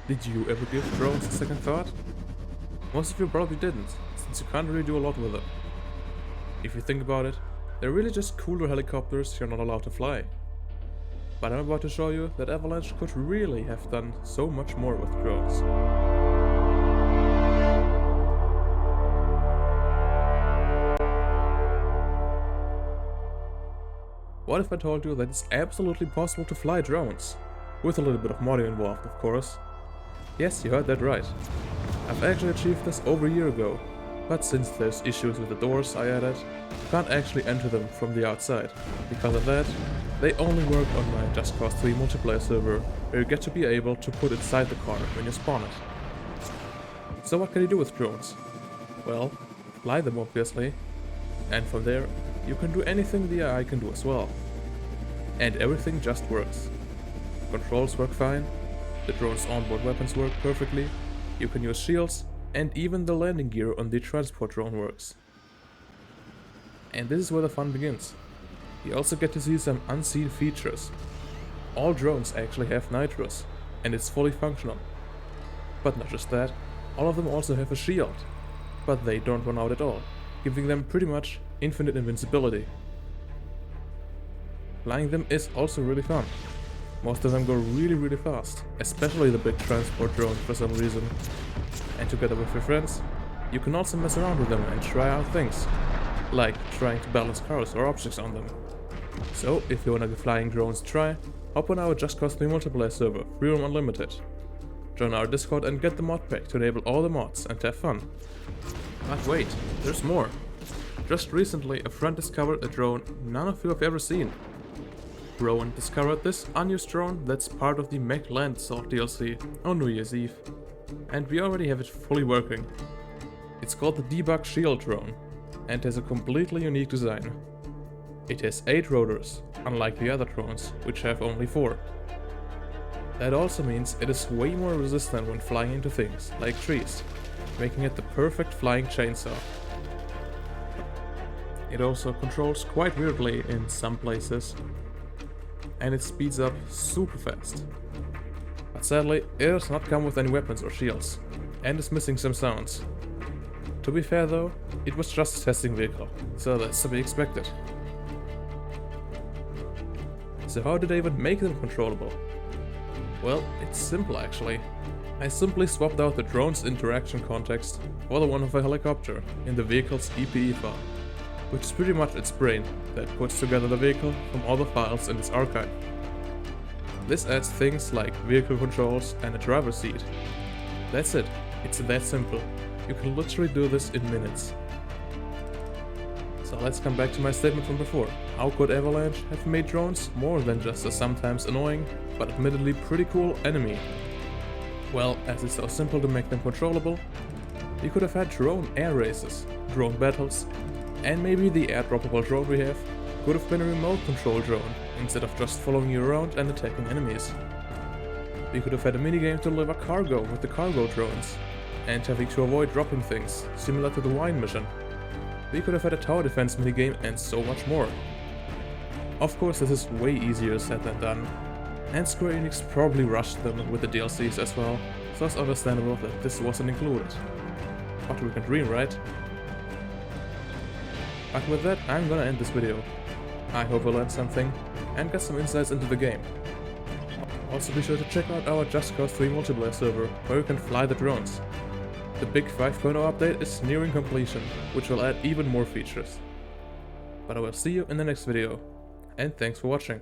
Did you ever give drones a second thought? Most of you probably didn't, since you can't really do a lot with them. If you think about it, they're really just cooler helicopters you're not allowed to fly. But I'm about to show you that Avalanche could really have done so much more with drones. What if I told you that it's absolutely possible to fly drones? With a little bit of modding involved, of course. Yes, you heard that right. I've actually achieved this over a year ago, but since there's issues with the doors I added, you can't actually enter them from the outside. Because of that, they only work on my Just Cause 3 multiplayer server, where you get to be able to put inside the car when you spawn it. So what can you do with drones? Well, fly them obviously, and from there you can do anything the AI can do as well. And everything just works. Controls work fine, the drone's onboard weapons work perfectly, you can use shields, and even the landing gear on the transport drone works. And this is where the fun begins. You also get to see some unseen features. All drones actually have nitros, and it's fully functional. But not just that, all of them also have a shield, but they don't run out at all, giving them pretty much infinite invincibility. Flying them is also really fun. Most of them go really fast, especially the big transport drones for some reason. And together with your friends, you can also mess around with them and try out things, like trying to balance cars or objects on them. So, if you wanna give flying drones a try, hop on our Just Cause 3 multiplayer server, Freedom Unlimited. Join our Discord and get the mod pack to enable all the mods and have fun. But wait, there's more. Just recently, a friend discovered a drone none of you have ever seen. Rowan discovered this unused drone that's part of the Mech Land Assault DLC on New Year's Eve, and we already have it fully working. It's called the Debug Shield drone, and has a completely unique design. It has 8 rotors, unlike the other drones, which have only 4. That also means it is way more resistant when flying into things, like trees, making it the perfect flying chainsaw. It also controls quite weirdly in some places, and it speeds up super fast. But sadly, it does not come with any weapons or shields, and is missing some sounds. To be fair though, it was just a testing vehicle, so that's to be expected. So how did I even make them controllable? Well, it's simple actually. I simply swapped out the drone's interaction context for the one of a helicopter in the vehicle's EPE file, which is pretty much its brain that puts together the vehicle from all the files in its archive. This adds things like vehicle controls and a driver's seat. That's it, it's that simple. You can literally do this in minutes. So let's come back to my statement from before. How could Avalanche have made drones more than just a sometimes annoying, but admittedly pretty cool enemy? Well, as it's so simple to make them controllable, you could have had drone air races, drone battles, and maybe the airdroppable drone we have could have been a remote control drone, instead of just following you around and attacking enemies. We could have had a minigame to deliver cargo with the cargo drones, and having to avoid dropping things, similar to the wine mission. We could have had a tower defense minigame and so much more. Of course, this is way easier said than done, and Square Enix probably rushed them with the DLCs as well, so it's understandable that this wasn't included. But we can dream, right? But with that, I'm gonna end this video. I hope you learned something and got some insights into the game. Also be sure to check out our Just Cause 3 multiplayer server, where you can fly the drones. The big 5.0 update is nearing completion, which will add even more features. But I will see you in the next video, and thanks for watching.